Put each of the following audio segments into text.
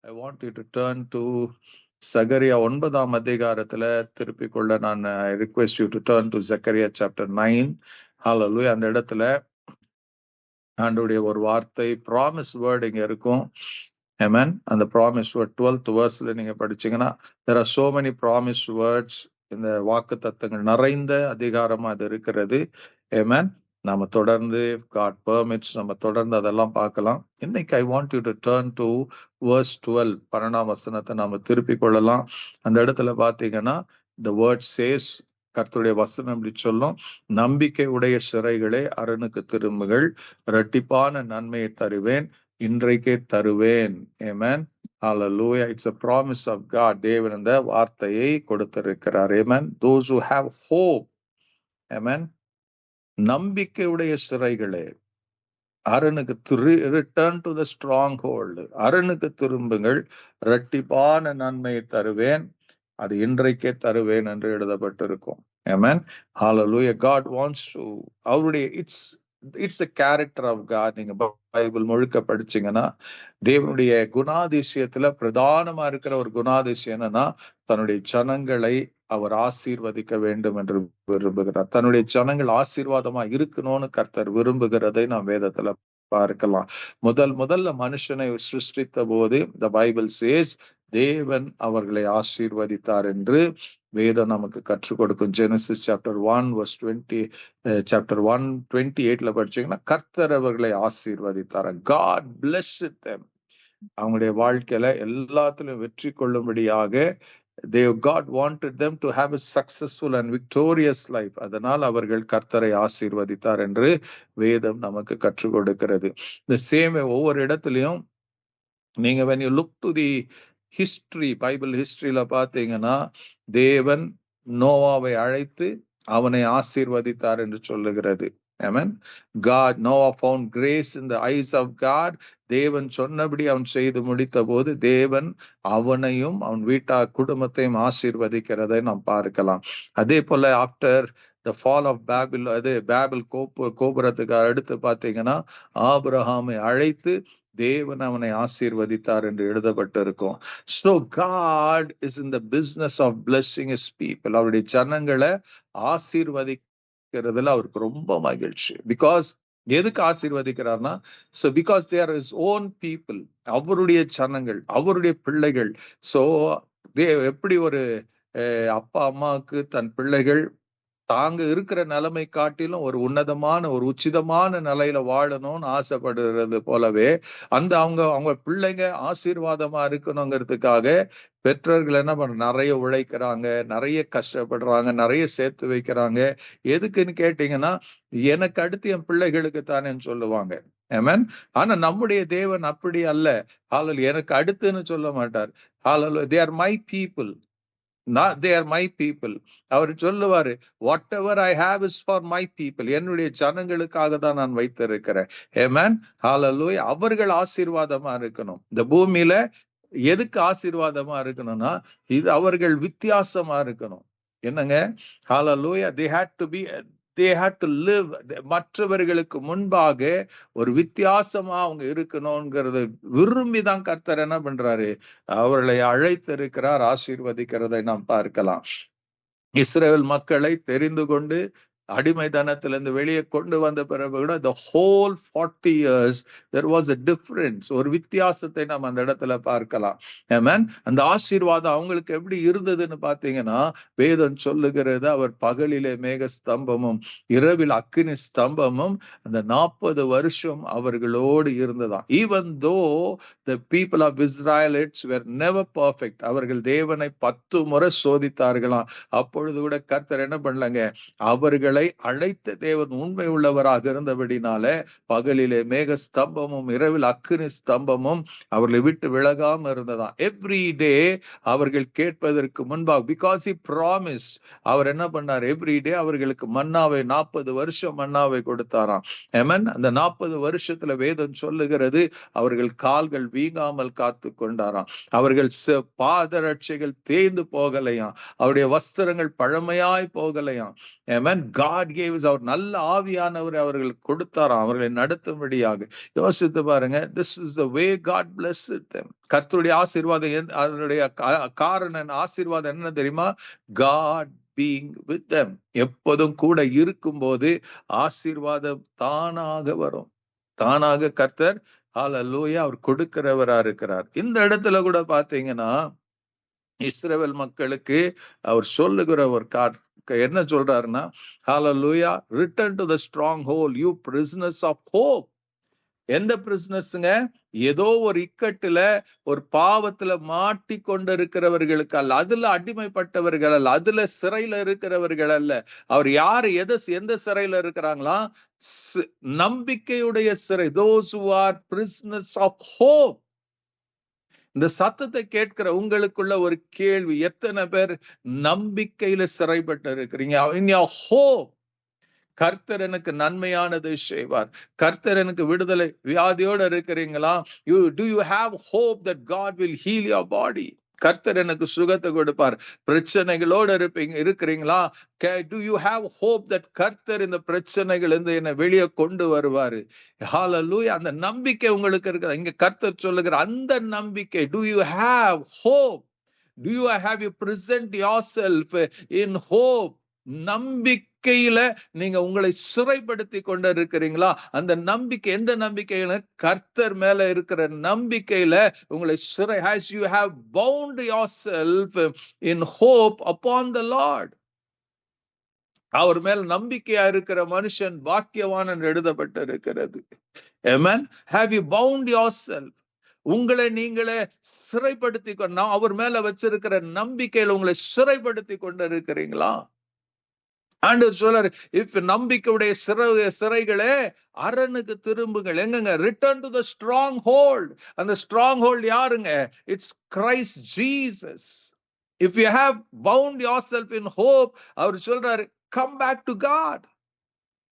I want you to turn to சகரியா 9ஆம் அதிகாரத்துல திருப்பிக் கொள்ள நான் request you to turn to Zechariah chapter 9. Hallelujah. அந்த இடத்துல ஆண்டவருடைய ஒரு வார்த்தை ப்ராமிஸ் வேர்ட் இங்க இருக்கும். Amen. அந்த ப்ராமிஸ் வேர்ட் 12th verseல நீங்க படிச்சீங்கன்னா there are so many promise words. இந்த வாக்கு தத்தங்கள் நிறைந்த அதிகாரமா அது இருக்கிறது. Amen. நாம தொடர்ந்து God permits நம்ம தொடர்ந்து அதெல்லாம் பார்க்கலாம். இன்னைக்கு I want you to turn to verse 12. 12ஆம் வசனத்தை நாம திருப்பிக் கொள்ளலாம். அந்த இடத்துல பாத்தீங்கன்னா the word says, கர்த்தருடைய வசனம் இப்படி சொல்லும், நம்பிக்கை உடைய சிறைகளே அரணுக்கு திரும்புகள், இரட்டிப்பான நன்மையை தருவேன், இன்றைக்கே தருவேன். Amen. Hallelujah. It's a promise of God. தேவன் இந்த வார்த்தையை கொடுத்திருக்கிறார். Amen. Those who have hope. Amen. நம்பிக்கையுடைய சிறைகளே அரணுக்கு return to the stronghold, அரணுக்கு திரும்புங்கள், இரட்டிப்பான நன்மையை தருவேன், அது இன்றைக்கே தருவேன் என்று எழுதப்பட்டிருக்கும். Amen. Hallelujah. God wants to, அவருடைய it's a character of God. நீங்க பைபிள் முழுக்க படிச்சீங்கன்னா தேவனுடைய குணாதிசயத்துல பிரதானமா இருக்கிற ஒரு குணாதிசயம் என்னன்னா, தன்னுடைய ஜனங்களை அவர் ஆசீர்வதிக்க வேண்டும் என்று விரும்புகிறார். தன்னுடைய ஜனங்கள் ஆசீர்வாதமா இருக்கணும்னு கர்த்தர் விரும்புகிறதை நாம் வேதத்துல பார்க்கலாம். முதல்ல மனுஷனை சிருஷ்டித்த போது the Bible says தேவன் அவர்களை ஆசீர்வதித்தார் என்று வேதம் நமக்கு கற்றுக் கொடுக்கும். ஜெனசிஸ் சாப்டர் 1 verse 20, சாப்டர் 1:28 படிச்சீங்கன்னா கர்த்தர் அவர்களை ஆசீர்வதித்தார். God blessed them. அவங்களுடைய வாழ்க்கையில எல்லாத்திலும் வெற்றி கொள்ளும்படியாக God wanted them to have a successful and victorious life. அதனால் அவர்கள் கர்த்தரை ஆசீர்வதித்தார் என்று வேதம் நமக்கு கற்றுக் கொடுக்கிறது. இந்த சேம் ஒவ்வொரு இடத்துலயும் நீங்க when you look to the history, Bible ஹிஸ்டரியில பாத்தீங்கன்னா தேவன் நோவாவை அழைத்து அவனை ஆசீர்வதித்தார் என்று சொல்லுகிறது. Amen. God, Noah found grace in the eyes of God. தேவன் சொன்னபடி அவன் செய்து முடித்த போது தேவன் அவனையும் அவன் வீட்டார் குடும்பத்தையும் ஆசீர்வதிக்கிறதை நாம் பார்க்கலாம். அதே போல after the fall of Babel, Babel கோபுரத்துக்கு அடுத்து பாத்தீங்கன்னா ஆபிரகாமை அழைத்து தேவன் அவனை ஆசீர்வதித்தார் என்று எழுதப்பட்டிருக்கும். So God is in the business of blessing his people. அவருடைய ஜனங்களை ஆசீர்வதிக்கிறதுல அவருக்கு ரொம்ப மகிழ்ச்சி. பிகாஸ் எதுக்கு ஆசீர்வதிக்கிறார்னா, so because they are his own people, அவருடைய ஜனங்கள், அவருடைய பிள்ளைகள். So எப்படி ஒரு அப்பா அம்மாவுக்கு தன் பிள்ளைகள் தாங்க இருக்கிற நிலைமை காட்டிலும் ஒரு உன்னதமான ஒரு உச்சிதமான நிலையில வாழணும்னு ஆசைப்படுறது போலவே அவங்க பிள்ளைங்க ஆசீர்வாதமா இருக்கணுங்கிறதுக்காக பெற்றோர்கள் என்ன பண்ற, நிறைய உழைக்கிறாங்க, நிறைய கஷ்டப்படுறாங்க, நிறைய சேர்த்து வைக்கிறாங்க. எதுக்குன்னு கேட்டீங்கன்னா, எனக்கு அடுத்து என் பிள்ளைகளுக்கு தானேன்னு சொல்லுவாங்க. ஆமென். ஆனா நம்முடைய தேவன் அப்படி அல்ல. ஹalleluya. எனக்கு அடுத்துன்னு சொல்ல மாட்டார். ஹalleluya. They are my people. They are my people. அவர் சொல்லுவாரு, what ever I have is for my people. என்னுடைய ஜனங்களுக்காக தான் நான் வைத்திருக்கிறேன். ஆமென். ஹalleluya. அவர்கள் ஆசீர்வாதமா இருக்கணும். இந்த பூமியில எதுக்கு ஆசீர்வாதமா இருக்கணும்னா, இது அவர்கள் வித்தியாசமா இருக்கணும். என்னங்க, ஹalleluya. They had to live, மற்றவர்களுக்கு முன்பாக ஒரு வித்தியாசமா அவங்க இருக்கணும்ங்கிறத விரும்பிதான் கர்த்தர் என்ன பண்றாரு, அவர்களை அழைத்திருக்கிறார், ஆசீர்வதிக்கிறதை நாம் பார்க்கலாம். இஸ்ரவேல் மக்களை தெரிந்து கொண்டு அடிமைத்தனத்திலிருந்து வெளியே கொண்டு வந்த பிறகு கூட the whole 40 years there was a difference. ஒரு வித்தியாசத்தை நாம் அந்த இடத்துல பார்க்கலாம். ஆமென். அந்த ஆசீர்வாதம் அவங்களுக்கு எப்படி இருந்ததுன்னு பாத்தீங்கன்னா, வேதம் சொல்லுகிறது, அவர் பகலிலே மேக ஸ்தம்பமும் இரவில் அக்கினி ஸ்தம்பமும் அந்த 40 வருஷம் அவர்களோடு இருந்ததாம். Even though the people of Israelites were never perfect, அவர்கள் தேவனை 10 முறை சோதித்தார்களாம். அப்பொழுது கூட கர்த்தர் என்ன பண்ணலங்க, அவர்களை அழைத்த தேவன் உண்மை உள்ளவராக இருந்தபடினால பகலிலே மேக ஸ்தம்பமும் இரவில் அக்கினி ஸ்தம்பமும் அவர்களை விட்டு விலகாம இருந்ததாம். எவ்ரி டே அவர்கள் கேட்பதற்கு முன்பாக, பிகாஸ் he promised, அவர் என்ன பண்ணார், எவ்ரி டே அவர்களுக்கு மன்னாவை 40 வருஷம் மன்னாவை கொடுத்தாராம். ஆமென். அந்த 40 வருஷத்துல வேதம் சொல்லுகிறது, அவர்கள் கால்கள் வீங்காமல் காத்து கொண்டாராம். அவர்கள் பாதரட்சைகள் தேய்ந்து போகலையாம். அவருடைய வஸ்திரங்கள் பழமையாய் போகலையாம். ஆமென். God gave us, அவர் நல்ல ஆவியானவர் அவர்களுக்கு கொடுத்தாராம் அவர்களை நடத்தும்படியாக. யோசித்து பாருங்க. This is the way God blessed them. கர்த்தருடைய ஆசீர்வாதம், அதனுடைய காரணம் ஆசீர்வாதம் என்ன தெரியுமா? God being with them. எப்போதும் கூட இருக்கும்போது ஆசீர்வாதம் தானாக வரும். தானாக கர்த்தர் ஹல்லேலூயா அவர் கொடுக்கிறவரா இருக்கிறார். இந்த இடத்துல கூட பாத்தீங்கன்னா இஸ்ரவேல் மக்களுக்கு அவர் சொல்லுகிற ஒரு என்ன சொல்றாருன்னா, hallelujah, return to the stronghold you prisoners of hope. எந்த பிரிசனர்ஸ்ங்க? ஏதோ ஒரு இக்கட்டுல ஒரு பாவத்துல மாட்டி கொண்டிருக்கிறவர்களுக்கு அல்ல, அதுல அடிமைப்பட்டவர்கள் அல்ல, அதுல சிறையில இருக்கிறவர்கள் அல்ல. அவர் யாரு எந்த சிறையில இருக்கிறாங்களா? நம்பிக்கையுடைய சிறை. those who are prisoners of hope. இந்த சத்தத்தை கேட்கிற உங்களுக்குள்ள ஒரு கேள்வி, எத்தனை பேர் நம்பிக்கையில சிறைப்பட்டு இருக்கிறீங்க? in your hope. கர்த்தர் எனக்கு நன்மையானது செய்வார், கர்த்தர் எனக்கு விடுதலை. வியாதியோட இருக்கிறீங்களா? do you have hope that God will heal your body? கர்த்தர் எனக்கு சுகத்தை கொடுப்பார். பிரச்சனைகளோடு இருக்கிறீங்களா? do you have hope that கர்த்தர் இந்த பிரச்சனைகள் இருந்து என்னை வெளியே கொண்டு வருவாரு? ஹல்லேலூயா. அந்த நம்பிக்கை உங்களுக்கு இருக்குது. இங்க கர்த்தர் சொல்லுகிற அந்த நம்பிக்கை. do you have hope? do you have you present yourself in hope? நம்பிக்கையில நீங்க உங்களை சிறைப்படுத்தி கொண்டு இருக்கிறீங்களா? அந்த நம்பிக்கை எந்த நம்பிக்கையில? கர்த்தர் மேல இருக்கிற நம்பிக்கையில உங்களை சிறை. as you have bound yourself in hope upon the Lord. அவர் மேல் நம்பிக்கையா இருக்கிற மனுஷன் பாக்கியவான் எழுதப்பட்டு இருக்கிறது. Amen. Have you bound yourself? உங்களை நீங்களே சிறைப்படுத்தி கொண்டு, அவர் மேல வச்சிருக்கிற நம்பிக்கையில உங்களை சிறைப்படுத்தி கொண்டு இருக்கிறீங்களா? ஆண்டவர் சொல்றாரு, இஃப் நம்பிக்கையுடைய சிறைகளே அரணுக்கு திரும்புங்கள். எங்கங்க? Return to the stronghold. அந்த ஸ்ட்ராங் ஹோல்ட் யாருங்க? It's Christ Jesus. If you have bound yourself in hope, அவர் சொல்றாரு, come back to God.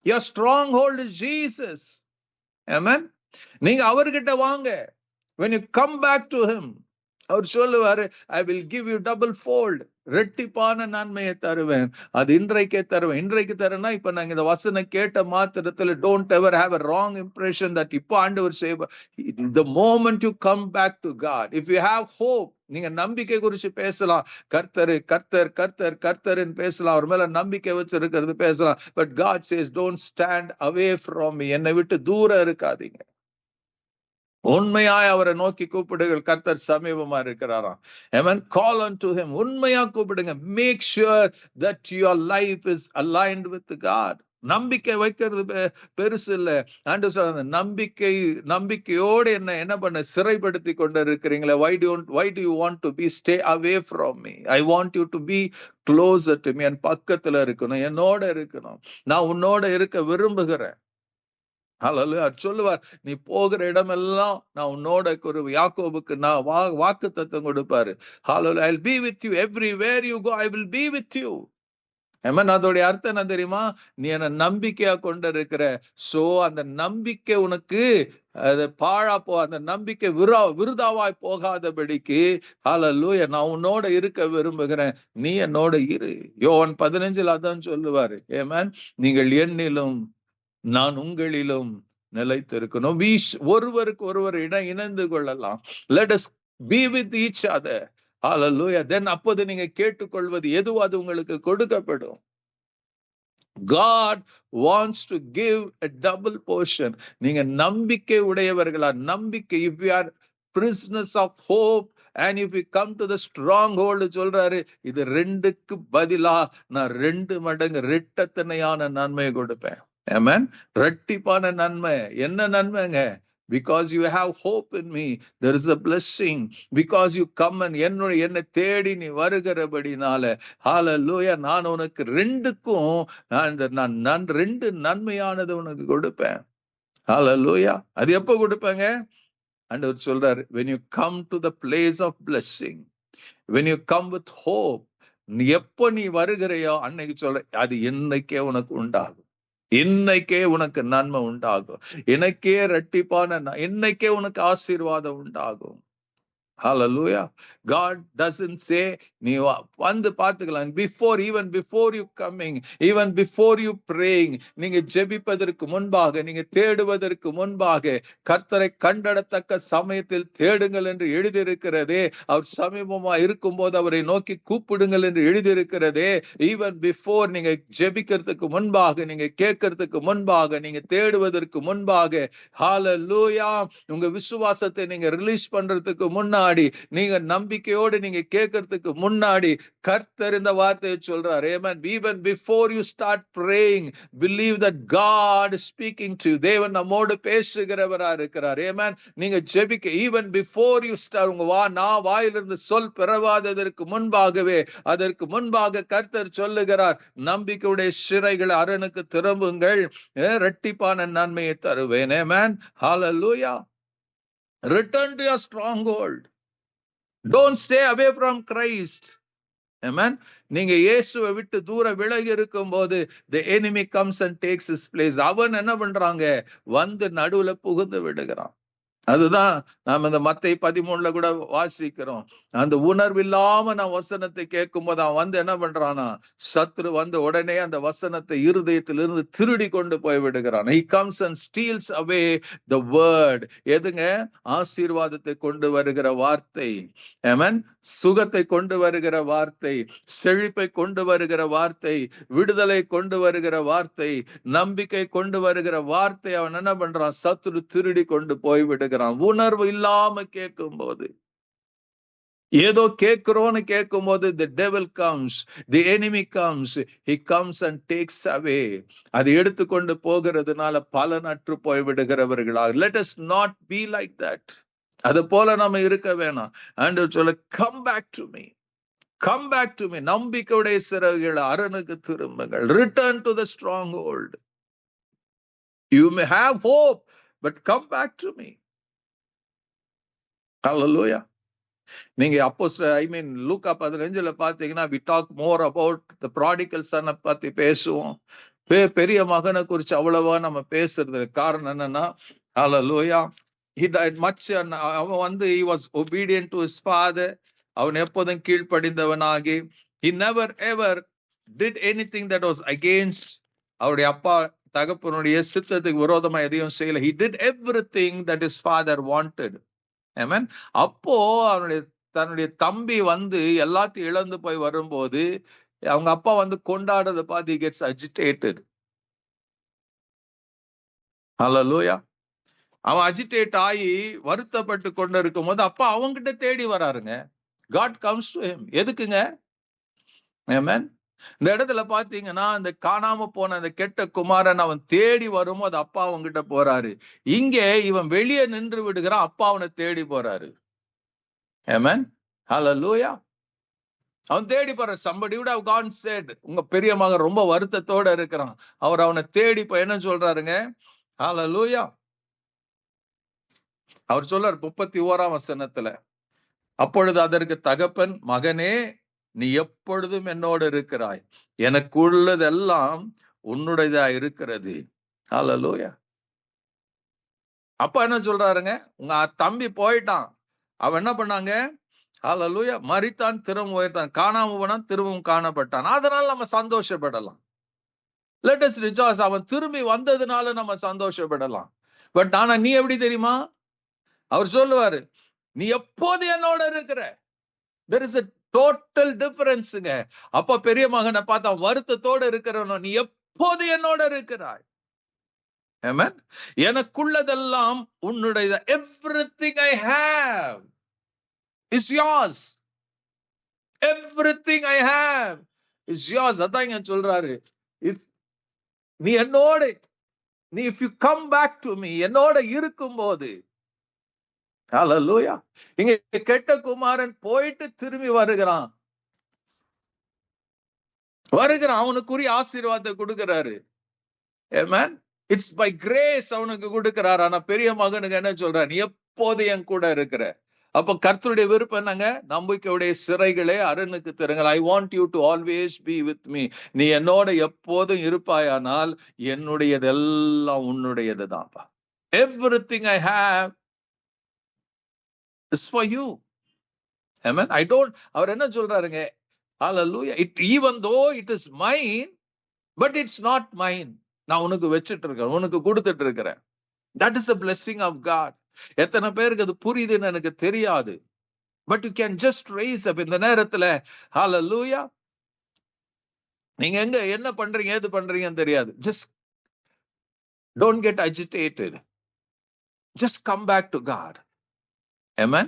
Your stronghold is Jesus. Amen. நீங்க அவர்கிட்ட வாங்க. when you come back to him, அவர் சொல்லுவாரு, I will give you double fold. ரெட்டிப்பான நன்மையை தருவேன். அது இன்றைக்கே தருவேன். இன்றைக்கு தரேன்னா இப்ப நாங்க இந்த வசனம் கேட்ட மாத்திரத்துல don't ever have a wrong impression that இப்போ ஆண்டவர் செய்வார். The moment you come back to God, if you have hope, நீங்க நம்பிக்கை குறிச்சு பேசலாம். கர்த்தர் கர்த்தர் கர்த்தர் கர்த்தர்ன்னு பேசலாம், அவர் மேல நம்பிக்கை வச்சிருக்கிறது பேசலாம். But God says, don't stand away from me. என்னை விட்டு தூரம் இருக்காதீங்க. உண்மையாய் அவரை நோக்கி கூப்பிடுங்கள். கர்த்தர் சமீபமா இருக்கிறாராம். Amen. Call unto him. உண்மையா கூப்பிடுங்க. Make sure that your life is aligned with God. நம்பிக்கை வைக்கிறது பெருசு இல்ல. ஆண்டவர் சொல்றாரு, நம்பிக்கையோடு என்ன பண்ண சிறைப்படுத்தி கொண்டு இருக்கிறீங்களே? why do you want to be stay away from me? I want you to be closer to me. என் பக்கத்துல இருக்கணும், என்னோட இருக்கணும். நான் உன்னோட இருக்க விரும்புகிறேன். ஹல்லேலூயா. சொல்லுவார், நீ போகிற இடமெல்லாம் நான் உன்னோட ஒரு யாக்கோபுக்கு நான் வாக்குத்தத்தம் கொடுப்பாரு. ஹல்லேலூயா. I'll be with you everywhere you go. I will be with you. ஆமென். அதோட அர்த்தம் என்ன தெரியுமா? நீ என்ன நம்பிக்கையா கொண்டு இருக்கிற. சோ அந்த நம்பிக்கை உனக்கு அது அந்த நம்பிக்கை விருதாவாய் போகாதபடிக்கு, ஹல்லேலூயா, நான் உன்னோட இருக்க விரும்புகிறேன், நீ என்னோட இரு. யோவான் 15 அதான் சொல்லுவாரு. ஆமென். நீங்கள் என்னிலும் நான் உங்களிலும் நிலைத்திருக்கணும். ஒருவருக்கு ஒருவர் இணைந்து கொள்ளலாம். Let us be with each other. Hallelujah. Then அப்போது நீங்க கேட்டுக்கொள்வது எதுவோ அது உங்களுக்கு கொடுக்கப்படும். God wants to give a double portion. நீங்க நம்பிக்கை உடையவர்களா? நம்பிக்கை. If we are prisoners of hope and if we come to the stronghold, சொல்றாரு, இது 2க்கு பதிலா நான் 2 மடங்கு இரட்டத்தனையான நன்மை கொடுப்பேன். Amen. ரெட்டிப்பான நன்மை. என்ன நன்மைங்க? Because you have hope in me, there is a blessing. Because you come and என்னை தேடி நீ வருகிறபடினால, ஹல்லேலூயா, நான் உனக்கு 2க்கும் நான் 2 நன்மையானது உனக்கு கொடுப்பேன். ஹல்லேலூயா. அது எப்ப கொடுப்பேங்க? ஆண்டவர் சொல்றாரு, when you come to the place of blessing, when you come with hope, எப்ப நீ வருகிறையோ அன்னைக்கு சொல்ற, அது இன்னைக்கே உனக்கு உண்டாகும். இன்னைக்கே உனக்கு நன்மை உண்டாகும். இன்னைக்கே இரட்டிப்பான இன்னைக்கே உனக்கு ஆசீர்வாதம் உண்டாகும். Hallelujah. God doesn't say நீ வந்து பார்த்துக்கலாம். even before you coming, even before you praying, நீங்க ஜெபிப்பதற்கு முன்பாக, நீங்க தேடுவதற்கு முன்பாக, கர்த்தரை கண்டடத்தக்க சமயத்தில் தேடுங்கள் என்று எழுதியிருக்கிறதே. அவர் சமீபமா இருக்கும்போது அவரை நோக்கி கூப்பிடுங்கள் என்று எழுதியிருக்கிறதே. even before நீங்க ஜெபிக்கிறதுக்கு முன்பாக, நீங்க கேட்கறதுக்கு முன்பாக, நீங்க தேடுவதற்கு முன்பாக, ஹalleluya, உங்க விசுவாசத்தை நீங்க ரிலீஸ் பண்றதுக்கு முன்னாடி, நீங்க நம்பிக்கையோடு நீங்க கேட்கறதுக்கு முன்னாடி கர்த்தர் இந்த வார்த்தையை சொல்றார். Amen. Even before you start praying, believe that God is speaking to you. தேவன் நம்மோடு பேசுகிறவரா இருக்கிறார். Amen. நீங்க ஜெபிக்க even before you start, உங்க வாயிலிருந்து சொல் பிறவாததற்கு முன்பாகவே, அதற்கு முன்பாக கர்த்தர் சொல்லுகிறார், நம்பிக்கையுடைய சிறைகள் அரணுக்கு திரும்புங்கள், இரட்டிப்பான நன்மையை தருவேன். Amen. Hallelujah. Return to your stronghold. Don't stay away from Christ. Amen. நீங்க இயேசுவை விட்டு தூர விலகி இருக்கும் போது the enemy comes and takes his place. அவன் என்ன பண்றாங்க? வந்து நடுவுல புகுந்து விடுகிறான். அதுதான் நாம இந்த மத்தேயு 13 கூட வாசிக்கிறோம். அந்த உணர்வு இல்லாம நான் வசனத்தை கேட்கும் போது அவன் வந்து என்ன பண்றானா, சத்ரு வந்து உடனே அந்த வசனத்தை இருதயத்திலிருந்து திருடி கொண்டு போய் விடுகிறான். He comes and steals away the word. எதுங்க? ஆசீர்வாதத்தை கொண்டு வருகிற வார்த்தை. Amen. சுகத்தை கொண்டு வருகிற வார்த்தை, செழிப்பை கொண்டு வருகிற வார்த்தை, விடுதலை கொண்டு வருகிற வார்த்தை, நம்பிக்கை கொண்டு வருகிற வார்த்தை அவன் என்ன பண்றான்? சத்ரு திருடி கொண்டு போய் விடுகிறான். உணர்வு இல்லாம கேட்கும் போது, ஏதோ கேட்கிறோன்னு கேட்கும் போது the devil comes, the enemy comes, he comes and takes away. அது எடுத்துக்கொண்டு போகிறதுனால பலனற்று போய் விடுகிறவர்களாக. Let us not be like that. அது போல நம்ம இருக்க வேணாம். ஆண்டவர் சொல்ல, come back to me, come back to me. நம்பிக்கையுடைய சிறகுகள் அரணுக்கு திரும்புங்கள். Return to the stronghold. You may have hope, but come back to me. Hallelujah. நீங்க லூக்கா 15 பாத்தீங்கன்னா we talk more about the prodigal son பத்தி பேசுவோம். பெரிய மகனை குறிச்சு அவ்வளவா நம்ம பேசுறது காரணம் என்னன்னா, hallelujah, he died much. அவன் வந்து he was obedient to his father. அவன் எப்போதும் கீழ்ப்படிந்தவனாகி, he never ever did anything that was against அவருடைய அப்பா தகப்பனுடைய சித்தத்துக்கு விரோதமா எதையும் செய்யல. he did everything that his father wanted. Amen. அப்போ தன்னுடைய தம்பி வந்து எல்லாத்தையும் இழந்து போய் வரும்போது அவங்க அப்பா வந்து கொண்டாடுறத பார்த்து he gets agitated. Hallelujah. அவன் அஜிடேட் ஆகி வருத்தப்பட்டு கொண்டு இருக்கும் போது அப்பா அவங்கிட்ட தேடி வராருங்க. God comes to him. எதுக்குங்க? Amen. இந்த இடத்துல பாத்தீங்கன்னா, இந்த காணாம போன அந்த கெட்ட குமாரன் அவன் தேடி வரும்போது அப்பா அவங்கிட்ட போறாரு. இங்கே இவன் வெளியே நின்று விடுகிறான், அப்பா அவனை தேடி போறாரு. Amen. Hallelujah. அவன் தேடி போற somebody would have gone said, உங்க பெரிய மகன் ரொம்ப வருத்தத்தோட இருக்கிறான், அவர் அவனை தேடி போய் என்ன சொல்றாருங்க? Hallelujah. அவர் சொல்றார் 31ஆம் வசனத்துல, அப்பொழுது அதற்கு தகப்பன், மகனே, நீ எப்பொழுதும் என்னோடு இருக்கிறாய், எனக்குள்ளதெல்லாம் உன்னுடையதா இருக்கிறது. ஹல்லேலூயா. அப்பா என்ன சொல்றாருங்க? உங்க தம்பி போயிட்டான், அவன் என்ன பண்ணாங்க? ஹல்லேலூயா, மரித்தான், திரும்ப உயர்த்தான், காணாம போனான், திரும்பவும் காணப்பட்டான். அதனால நம்ம சந்தோஷப்படலாம். Let us rejoice. அவன் திரும்பி வந்ததுனால நம்ம சந்தோஷப்படலாம். பட் ஆனா நீ எப்படி தெரியுமா? அவர் சொல்லுவாரு, நீ எப்போது என்னோட இருக்கிற. There is a total differenceங்க. அப்ப பெரிய மகனை பார்த்தா வருத்தத்தோட இருக்கிறவனோ, நீ எப்போது என்னோட இருக்கிறாய். Amen. எனக்குள்ளதெல்லாம் உன்னுடைய. Everything I have is yours. Everything I have is yours. அதான் இங்க சொல்றாரு, நீ என்னோட, நீ if you come back to me, என்னோட இருக்கும்போது. ஹல்லேலூயா. இங்க கெட்ட குமாரன் போயிட்டு திரும்பி வருகிறான், அவனுக்குரிய ஆசீர்வாதத்தை கொடுக்கிறாரு. Amen. It's by grace அவனுக்கு கொடுக்கிறார். ஆனா பெரிய மகனுக்கு என்ன சொல்றான்? நீ எப்போது என் கூட இருக்கிற. அப்ப கர்த்தருடைய விருப்பம் என்னங்க? நம்பிக்கையுடைய சிறைகளே அரணுக்கு திருங்கள். I want you to always be with me. நீ என்னோட எப்போதும் இருப்பாயானால் என்னுடையதெல்லாம் உன்னுடையது தான்ப்பா. Everything I have is for you. Amen. அவர் என்ன சொல்றாருங்க? Hallelujah. Even though it is mine, but it's not mine. நான் உனக்கு வச்சிட்டு இருக்கேன், உனக்கு கொடுத்துட்டு இருக்கிறேன். That is a blessing of God. எத்தனை பேருக்கு அது புரியுதுன்னு எனக்கு தெரியாது. But you can just raise up இந்த நேரத்துல. Hallelujah. நீங்க என்ன பண்றீங்க, ஏது பண்றீங்கன்னு தெரியாது. Just don't get agitated. Just come back to God. Amen.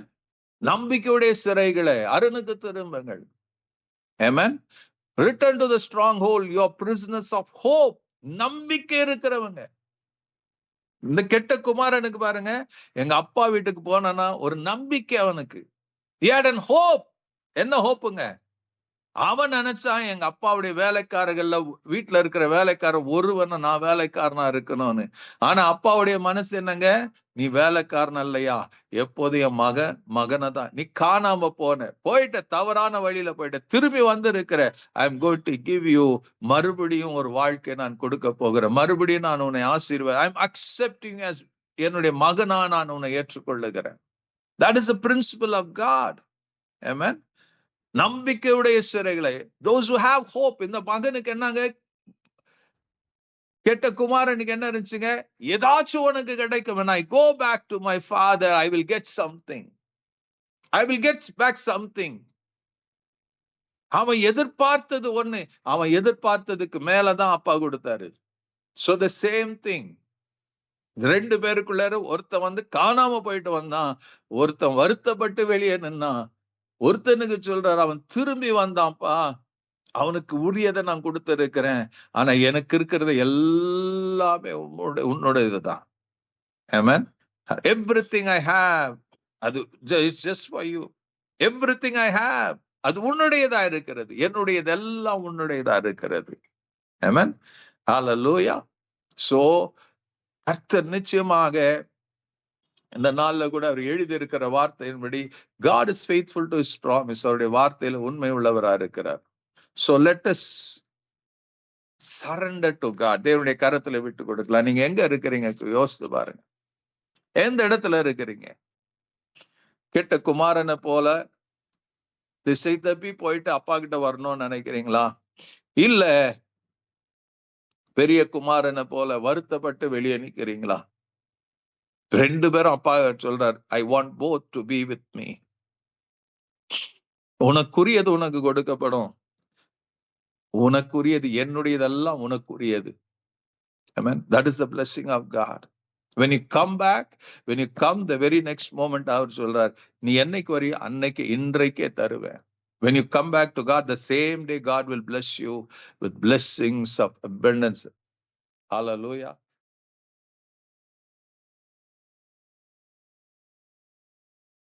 நம்பிக்கையுடைய சிறைகளை அருணுக்கு திரும்புங்கள். Amen. Return to the stronghold, your prisoners of hope. நம்பிக்கை இருக்கிறவங்க. இந்த கெட்ட குமாரனுக்கு பாருங்க, எங்க அப்பா வீட்டுக்கு போனானா ஒரு நம்பிக்கை அவனுக்கு. He had an hope. என்ன ஹோப்புங்க? அவன் நினைச்சான் எங்க அப்பாவுடைய வேலைக்காரர்கள்ல வீட்டுல இருக்கிற வேலைக்காரன் ஒருவன நான் வேலைக்காரனா இருக்கணும்னு. ஆனா அப்பாவுடைய மனசு என்னங்க? நீ வேலைக்காரன் இல்லையா, எப்போதும் என் மகனை தான். நீ காணாம போயிட்ட, தவறான வழியில போயிட்ட, திரும்பி வந்து இருக்கிற. I am going to give you, மறுபடியும் ஒரு வாழ்க்கை நான் கொடுக்க போகிறேன், மறுபடியும் நான் உன்னை ஆசீர்வாதம். ஐ எம் அக்செப்டிங் as என்னுடைய மகனா நான் உன்னை ஏற்றுக்கொள்ளுகிறேன். That is the principle of God. Amen. நம்பிக்கையுடைய சிறைகளை, those who have hope. இந்த மகனுக்கு என்னங்க? கெட்ட குமாரனுக்கு என்ன இருந்துச்சுங்க? ஏதாச்சும் உனக்கு கிடைக்கும். when I go back to my father, I will get something. I will get back something. அவன் எதிர்பார்த்தது ஒண்ணு, அவன் எதிர்பார்த்ததுக்கு மேலதான் அப்பா கொடுத்தாரு. So the same thing. ரெண்டு பேருக்குள்ள ஒருத்தன் வந்து காணாம போயிட்டு வந்தான், ஒருத்தன் வருத்தப்பட்டு வெளியே நின்னான். ஒருத்தனுக்கு சொல்றாரு, அவன் திரும்பி வந்தான்ப்பா, அவனுக்கு உரியதை நான் கொடுத்திருக்கிறேன், ஆனா எனக்கு இருக்கிறது எல்லாமே உன்னோட இதுதான். Amen. Everything I have, அது it's just for you. Everything I have, அது உன்னுடையதா இருக்கிறது, என்னுடையதெல்லாம் உன்னுடையதா இருக்கிறது. Amen. Hallelujah. So கர்த்தர் நிச்சயமாக இந்த நாள்ல கூட அவர் எழுதி இருக்கிற வார்த்தையின்படி God is faithful to his promise. அவருடைய வார்த்தையில உண்மை உள்ளவரா இருக்கிறார். So let us surrender to God. தேவனுடைய கரத்துல விட்டு கொடுக்கலாம். நீங்க எங்க இருக்கிறீங்க யோசித்து பாருங்க. எந்த இடத்துல இருக்கிறீங்க? கெட்ட குமாரனை போல திசை தப்பி போயிட்டு அப்பா கிட்ட வரணும்னு நினைக்கிறீங்களா? இல்ல பெரிய குமாரனை போல வருத்தப்பட்டு வெளியே நிக்கிறீங்களா? ரெண்டு பேரும் அப்பா சொல்றார், I want both to be with me. உனக்குரியது உனக்கு கொடுக்கப்படும், உனக்குரியது என்னுடையதெல்லாம் உனக்குரியது. Amen. That is the blessing of God. When you come back, when you come the very next moment, அவர் சொல்றார், நீ என்னைக்கு வரையோ அன்னைக்கு இன்றைக்கே தருவேன். When you come back to God, the same day God will bless you with blessings of abundance. Hallelujah.